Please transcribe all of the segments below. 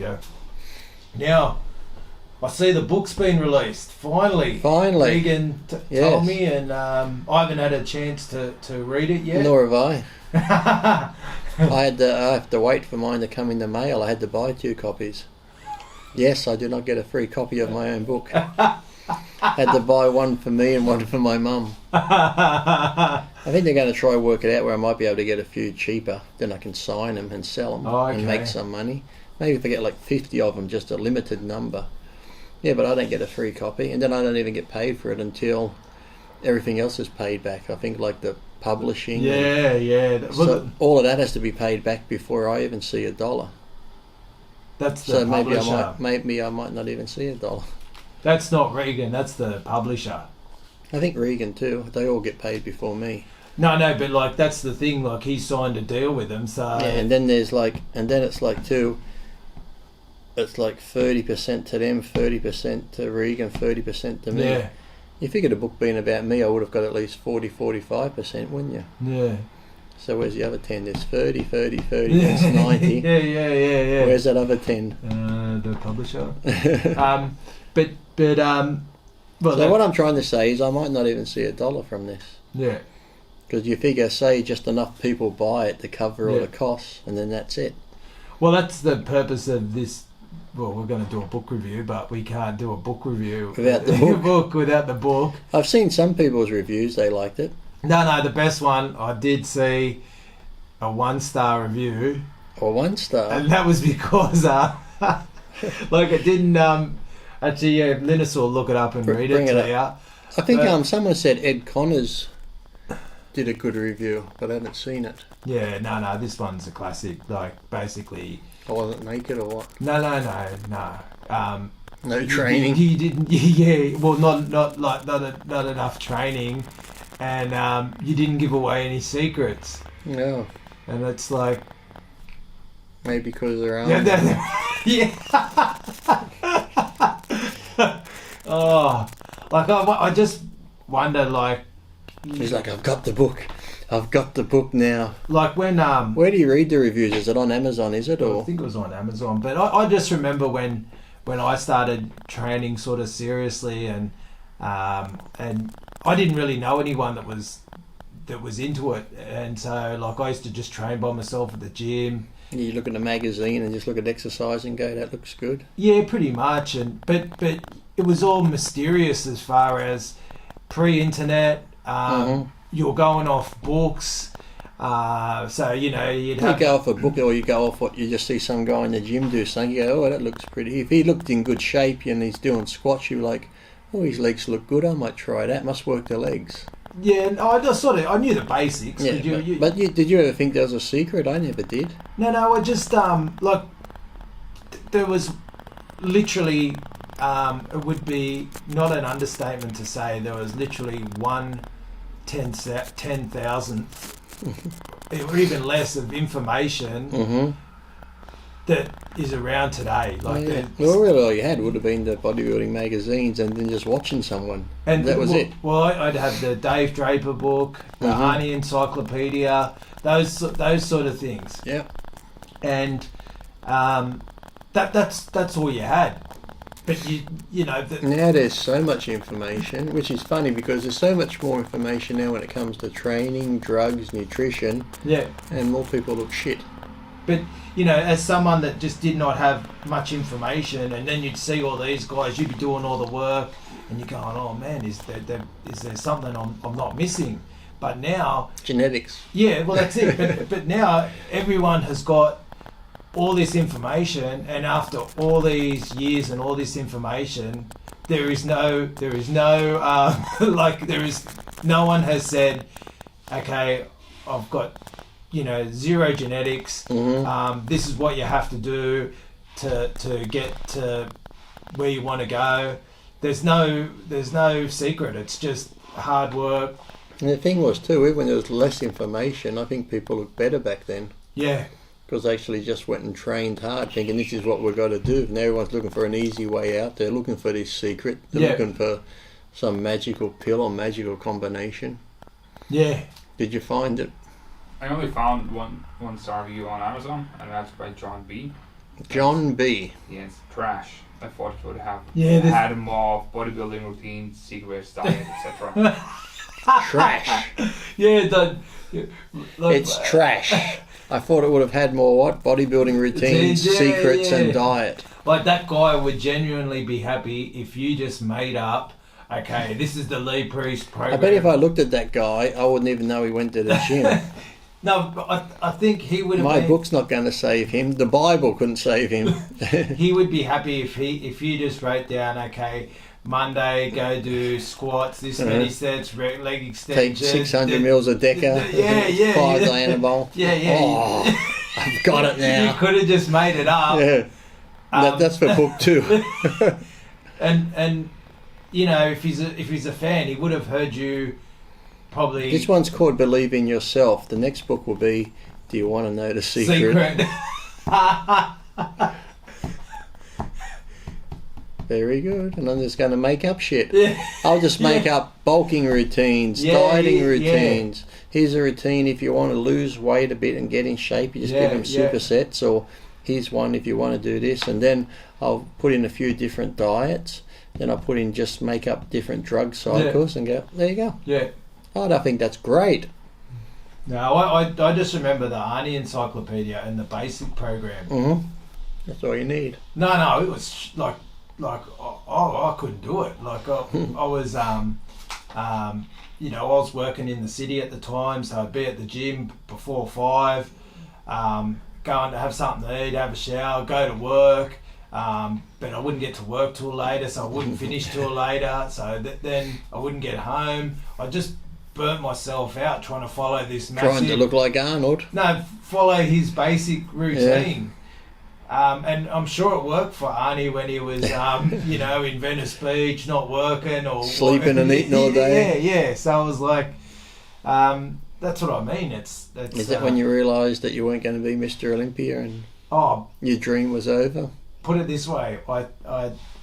go. Now, I see the book's been released. Finally. Regan told me, and I haven't had a chance to read it yet. Nor have I. I have to wait for mine to come in the mail. I had to buy 2 copies. Yes, I do not get a free copy of my own book. Had to buy one for me and one for my mum. I think they're going to try and work it out where I might be able to get a few cheaper. Then I can sign them and sell them and make some money. Maybe if I get like 50 of them, just a limited number. Yeah, but I don't get a free copy, and then I don't even get paid for it until everything else is paid back. I think like the publishing. So all of that has to be paid back before I even see $1. That's the publisher. Maybe I might not even see $1. That's not Regan. That's the publisher. I think Regan too. They all get paid before me. No, but like that's the thing. Like he signed a deal with them, so. Yeah, and then it's like too. It's like 30% to them, 30% to Regan, 30% to me. Yeah. You figured a book being about me, I would have got at least 45%, wouldn't you? Yeah. So where's the other 10? There's 30, that's 90. Yeah. Where's that other 10? The publisher. So what I'm trying to say is I might not even see $1 from this. Yeah. Because you figure, say, just enough people buy it to cover all the costs, and then that's it. Well, that's the purpose of this. Well, we're going to do a book review, but we can't do a book review without the book. I've seen some people's reviews; they liked it. No, the best one I did see a 1-star review. Or 1 star, and that was because like it didn't. Actually, Linus will look it up and read it to you. I think someone said Ed Connors did a good review, but I haven't seen it. Yeah, no, this one's a classic. Like basically. I wasn't naked or what? No. No training. You didn't. Yeah. Well, not enough training, and you didn't give away any secrets. No. And it's like. Maybe because they're armed. Yeah. Oh, like I just wonder, like. He's like, I've got the book. I've got the book now. Like when where do you read the reviews? Is it on Amazon? Is it or? I think it was on Amazon. But I just remember when I started training sort of seriously, and I didn't really know anyone that was into it, and so like I used to just train by myself at the gym. You look at the magazine and just look at exercise and go, that looks good. Yeah, pretty much. And but it was all mysterious as far as pre-internet. You're going off books, so you'd go off a book, or you go off what you just see some guy in the gym do something. You go, oh, that looks pretty. If he looked in good shape and he's doing squats, you're like, oh, his legs look good. I might try that. Must work the legs. Yeah, I knew the basics. Yeah, did you ever think there was a secret? I never did. No, I just there was literally it would be not an understatement to say there was literally 1/10,000 or even less of information that is around today. Well, really all you had would have been the bodybuilding magazines and then just watching someone. And that was it. Well, I'd have the Dave Draper book, the Arnie Encyclopedia, those sort of things. Yeah. And that's all you had. But now there's so much information, which is funny because there's so much more information now when it comes to training, drugs, nutrition. Yeah. And more people look shit. But as someone that just did not have much information, and then you'd see all these guys, you'd be doing all the work, and you're going, oh man, is there something I'm not missing? But now genetics. Yeah, well that's it. But now everyone has got all this information, and after all these years and all this information, no one has said, okay, I've got zero genetics. This is what you have to do to get to where you want to go. There's no secret. It's just hard work. And the thing was too, even when there was less information, I think people looked better back then. Yeah. Because they actually just went and trained hard, thinking this is what we've got to do. And everyone's looking for an easy way out. They're looking for this secret. They're looking for some magical pill or magical combination. Yeah. Did you find it? I only found one star review on Amazon, and that's by John B. John B. Yeah, it's trash. I thought it would have Yeah, had more bodybuilding routines, secrets, diet, etc. Trash. Yeah, It's trash. I thought it would have had more what? Bodybuilding routines, Yeah, secrets, yeah. and diet. Like that guy would genuinely be happy if you just made up, okay, this is the Lee Priest program. I bet if I looked at that guy, I wouldn't even know he went to the gym. No, but I think he would have My been, book's not going to save him. The Bible couldn't save him. he would be happy if you just wrote down, okay, Monday go do squats, this many sets, leg Take extensions. 600 mils a deca, Yeah. 5 Dianabol. Yeah. Oh, I've got it You now. could have just made it up. Yeah. That's for book 2. And you know, if he's a fan, he would have heard you probably. This one's called Believe in Yourself. The next book will be Do You Want to Know the Secret? Very good. And I'm just going to make up shit. Yeah. I'll just make up bulking routines, dieting routines. Here's a routine if you want to lose weight a bit and get in shape. You just give them supersets. Or here's one if you want to do this. And then I'll put in a few different diets. Then I'll put in just make up different drug cycles and go, there you go. Yeah. Oh, I think that's great. No, I just remember the Arnie Encyclopedia and the basic program. Mm-hmm. That's all you need. No, it was like I couldn't do it. Like I was you know, I was working in the city at the time, so I'd be at the gym before 5, going to have something to eat, have a shower, go to work, but I wouldn't get to work till later, so I wouldn't finish till later, so then I wouldn't get home. I just burnt myself out trying to follow this massive... Trying to look like Arnold. No, follow his basic routine. And I'm sure it worked for Arnie when he was, you know, in Venice Beach, not working or sleeping and eating all day. Yeah. So I was like, that's what I mean. It's Is that when you realised that you weren't going to be Mr. Olympia and your dream was over? Put it this way,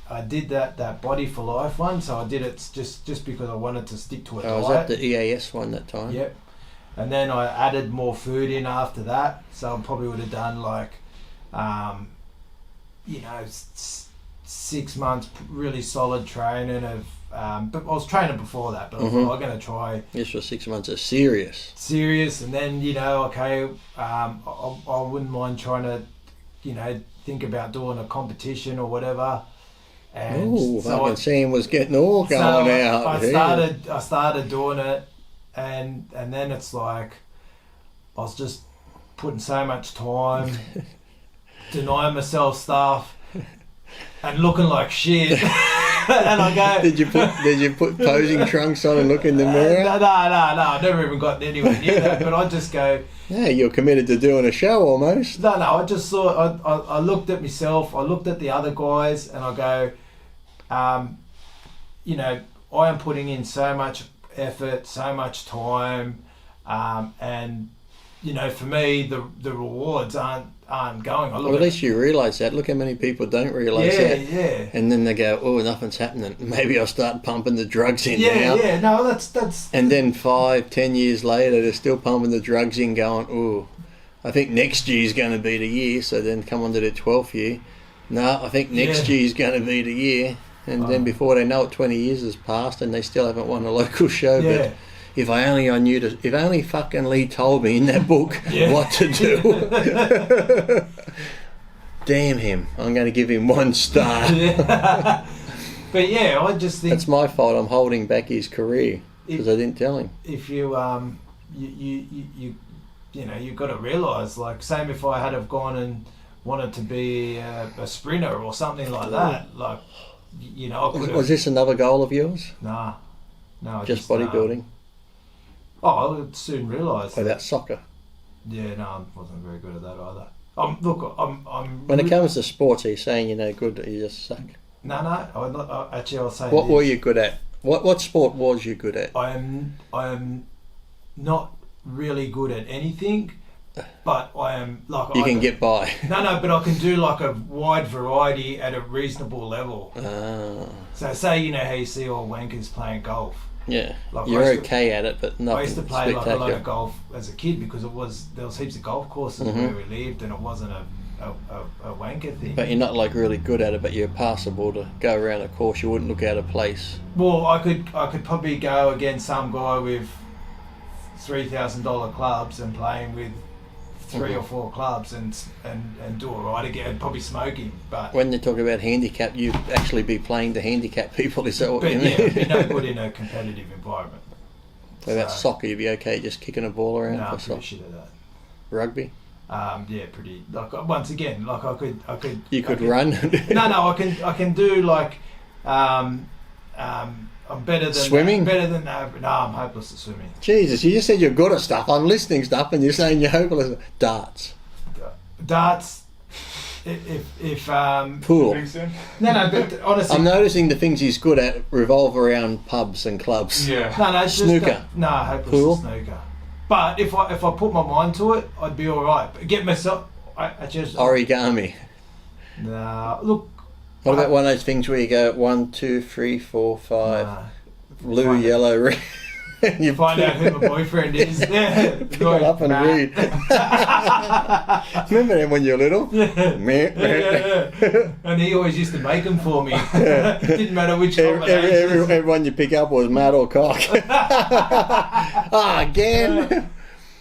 I did that Body for Life one, so I did it just because I wanted to stick to a diet. Was that the EAS one that time? Yep. And then I added more food in after that, so I probably would have done like, you know, 6 months really solid training of, but I was training before that, but I thought I'm going to try. Yes, for 6 months of serious. And then, you know, okay, I wouldn't mind trying to, you know, think about doing a competition or whatever. And so I can see him was getting all going out. I started doing it, and then it's like I was just putting so much time, denying myself stuff, and looking like shit. And I go, Did you put posing trunks on and look in the mirror? No, I never even got anywhere near that. But I just go, yeah, you're committed to doing a show almost. No, I just thought, I looked at myself, I looked at the other guys, and I go, you know, I am putting in so much effort, so much time, and, you know, for me, the rewards aren't going. Well, at least you realise that. Look how many people don't realise that. Yeah. And then they go, oh, nothing's happening. Maybe I'll start pumping the drugs in now. Yeah, no, that's... And then 5-10 years later, they're still pumping the drugs in going, oh, I think next year's going to be the year. So then come on to the 12th year. No, I think next year's going to be the year. And then before they know it, 20 years has passed and they still haven't won a local show. Yeah. But if only fucking Lee told me in that book what to do. Damn him. I'm going to give him 1 star. But yeah, I just think... That's my fault. I'm holding back his career because I didn't tell him. If you, you know, you've got to realise, like, same if I had have gone and wanted to be a sprinter or something like that, like, you know, I could have... Was this another goal of yours? No, just bodybuilding? I would soon realise. What about soccer? Yeah, no, I wasn't very good at that either. I'm when it comes to sports, are you saying you're no good, you just suck? No, I'm not, actually I was saying What were you good at? What sport was you good at? I am not really good at anything, but I am like... You can get by. No, but I can do like a wide variety at a reasonable level. So say, you know how you see all wankers playing golf. Yeah, like you're okay at it, but nothing I used to play like a spectacular. lot of golf as a kid because there was heaps of golf courses where we lived, and it wasn't a a wanker thing. But you're not like really good at it, but you're passable to go around a course. You wouldn't look out of place. Well, I could probably go against some guy with $3,000 clubs and playing with 3 or 4 clubs and do all right again. Probably smoke him, but When they talk about handicap, you'd actually be playing to handicap people. Is that what but you yeah, mean? it'd be no good in a competitive environment. So about soccer, you'd be okay just kicking a ball around No, for I'm soccer. pretty shit at that. Rugby, Yeah, pretty. Like once again, like I could. you could I could, run. No, I can do like. I'm better than Swimming? Better than average. No, I'm hopeless at swimming. Jesus, you just said you're good at stuff. I'm listening stuff, and you're saying you're hopeless. Darts, Darts. If pool. no, but honestly, I'm noticing the things he's good at revolve around pubs and clubs. Yeah. no, it's Snooker. just no, hopeless Pool? at snooker. But if I put my mind to it, I'd be all right. But get myself. I just. Origami. Nah, look. What about one of those things where you go 1, 2, 3, 4, 5, Nah. blue, Find it. yellow, red, and you Find out who my boyfriend is. Yeah, pick it up and read. Remember them when you were little? Yeah. And he always used to make them for me. Didn't matter which combination. Everyone you pick up was mad or cock. Again?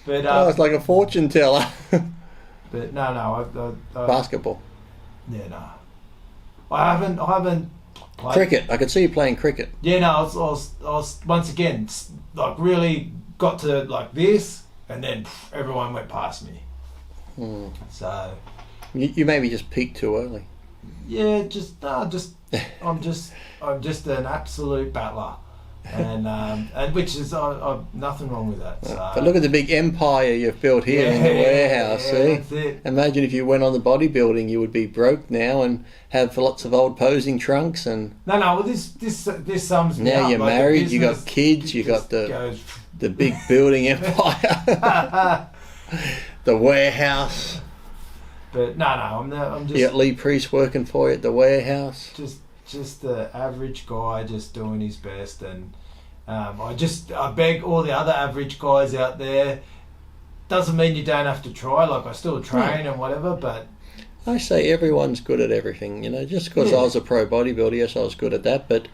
But It's like a fortune teller. but no, I Basketball. yeah, no. I haven't played Cricket. I could see you playing cricket. Yeah, no, I was once again like really got to like this, and then everyone went past me. So You maybe just peaked too early. yeah, I'm just an absolute battler, and which is nothing wrong with that. So. But look at the big empire you've built here in the warehouse, yeah, see? that's it. Imagine if you went on the bodybuilding, you would be broke now and have lots of old posing trunks and No, well, this sums me now up. you're Like, the married, you got business kids, you just got goes- the big building empire, the warehouse. But no, I'm You got Lee Priest working for you at the warehouse. just the average guy just doing his best, and I beg all the other average guys out there. Doesn't mean you don't have to try. Like I still train and whatever, but I say everyone's good at everything, you know. Just because Yeah. I was a pro bodybuilder, yes, I was good at that, but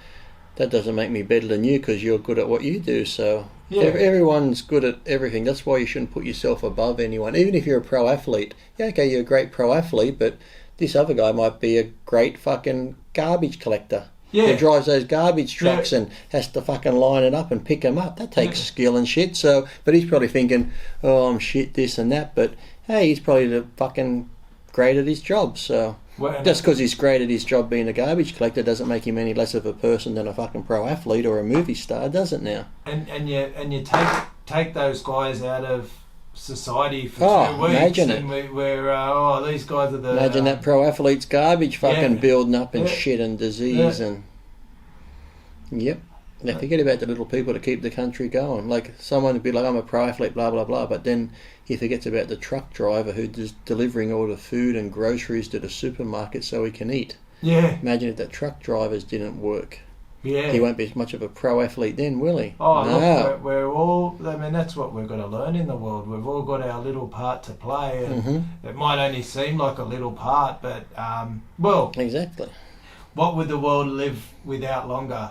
that doesn't make me better than you because you're good at what you do. So Yeah. everyone's good at everything. That's why you shouldn't put yourself above anyone. Even if you're a pro athlete, yeah, okay, you're a great pro athlete, but this other guy might be a great fucking garbage collector. yeah, Who drives those garbage trucks and has to fucking line it up and pick them up. That takes skill and shit. So, but he's probably thinking, oh, I'm shit, this and that. But hey, he's probably the fucking great at his job. So well, just because he's great at his job being a garbage collector doesn't make him any less of a person than a fucking pro athlete or a movie star, does it now? and you take those guys out of society for 2 weeks, imagine and we're these guys are the Imagine that pro athlete's garbage fucking yeah. building up and Yeah. shit and disease Yeah. and... Yep. Now forget about the little people to keep the country going. Like someone would be like, I'm a pro athlete, blah, blah, blah. But then he forgets about the truck driver who's delivering all the food and groceries to the supermarket so he can eat. yeah, Imagine if the truck drivers didn't work. yeah. He won't be as much of a pro athlete then, will he? Oh, no. look, we're all. I mean, that's what we've got to learn in the world. We've all got our little part to play, and Mm-hmm. it might only seem like a little part, but well, Exactly. what would the world live without longer?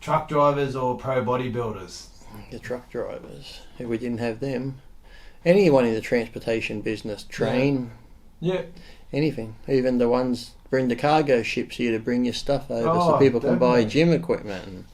Truck drivers or pro bodybuilders? The truck drivers. If we didn't have them, anyone in the transportation business, train, Yeah, anything, even the ones bring the cargo ships here to bring your stuff over so Oh, people can buy definitely. gym equipment. And,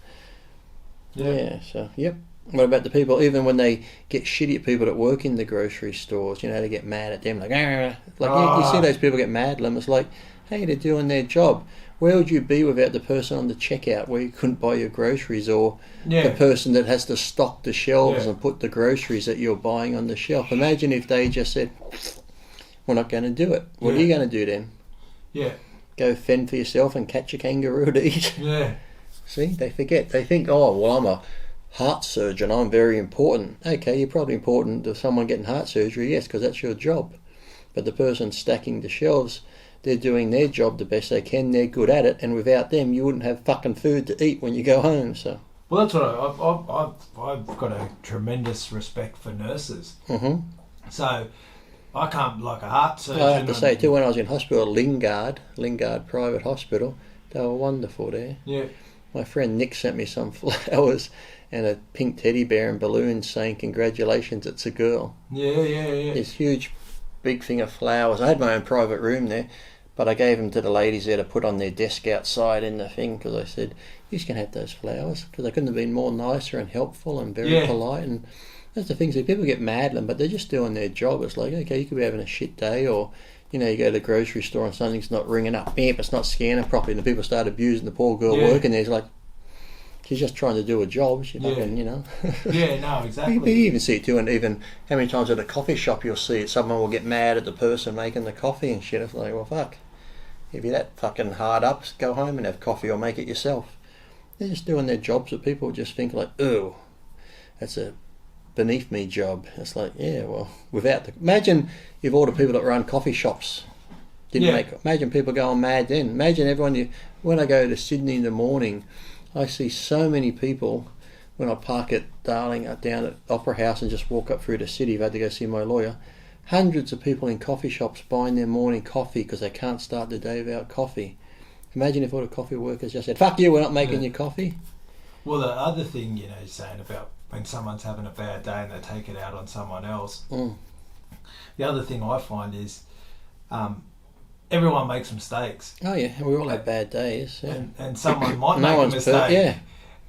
yeah, so, yep. What about the people, even when they get shitty at people that work in the grocery stores, you know, they get mad at them, like, "Arr." You see those people get mad at them, it's like, hey, they're doing their job. Where would you be without the person on the checkout where you couldn't buy your groceries, or the yeah. person that has to stock the shelves Yeah. and put the groceries that you're buying on the shelf? Imagine if they just said, we're not going to do it. What are you Yeah. going to do then? Yeah, Go fend for yourself and catch a kangaroo to eat? yeah, See, they forget. They think, oh, well, I'm a heart surgeon. I'm very important. Okay, you're probably important to someone getting heart surgery, yes, because that's your job. But the person stacking the shelves, they're doing their job the best they can. They're good at it, and without them, you wouldn't have fucking food to eat when you go home. So, Well, that's what I've got a tremendous respect for nurses. mm-hmm. So, I can't, like a heart surgeon. I have to say too, when I was in hospital, Lingard Private Hospital, they were wonderful there. Yeah. My friend Nick sent me some flowers and a pink teddy bear and balloons saying congratulations, it's a girl. Yeah. This huge big thing of flowers. I had my own private room there, but I gave them to the ladies there to put on their desk outside in the thing, because I said, you can have those flowers, because they couldn't have been more nicer and helpful and very polite. And that's the things that people get mad at them, but they're just doing their job. It's like, okay, you could be having a shit day, or you go to the grocery store and something's not ringing up, beep, it's not scanning properly, and the people start abusing the poor girl working there. It's like, she's just trying to do a job. She fucking, Yeah, no, exactly. You even see it too, and even how many times at a coffee shop you'll see it, someone will get mad at the person making the coffee and shit. It's like, well, fuck. If you're that fucking hard up, go home and have coffee or make it yourself. They're just doing their jobs that people just think like, oh, that's a beneath me job. It's like, yeah, well, imagine if all the people that run coffee shops imagine people going mad then. Imagine everyone, when I go to Sydney in the morning, I see so many people when I park at Darling down at Opera House and just walk up through the city. I've had to go see my lawyer. Hundreds of people in coffee shops buying their morning coffee because they can't start the day without coffee. Imagine if all the coffee workers just said, fuck you, we're not making your coffee. Well, the other thing, you're saying about when someone's having a bad day and they take it out on someone else. The other thing I find is everyone makes mistakes. Oh yeah, we all have bad days. Yeah. And someone might make a mistake. Yeah.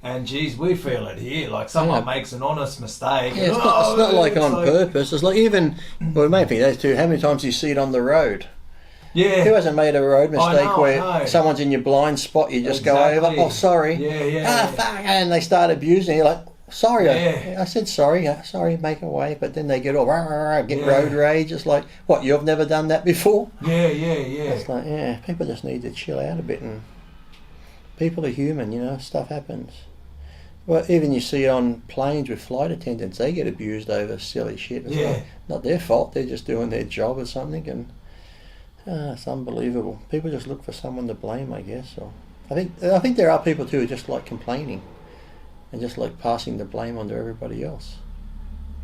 And geez, we feel it here. Like someone makes an honest mistake. Yeah, it's not like on purpose. It's like even, well, maybe those two, how many times do you see it on the road? Yeah. Who hasn't made a road mistake where someone's in your blind spot, you just go over, oh, sorry. Yeah. Fuck, and they start abusing you, like, sorry, I said sorry, make a way, but then they get all, get road rage. It's like, what, you've never done that before? Yeah. It's like, people just need to chill out a bit, and people are human, stuff happens. Well, even you see it on planes with flight attendants, they get abused over silly shit. It's not their fault, they're just doing their job or something, and it's unbelievable. People just look for someone to blame, I guess. Or I think there are people too who just like complaining and just like passing the blame onto everybody else.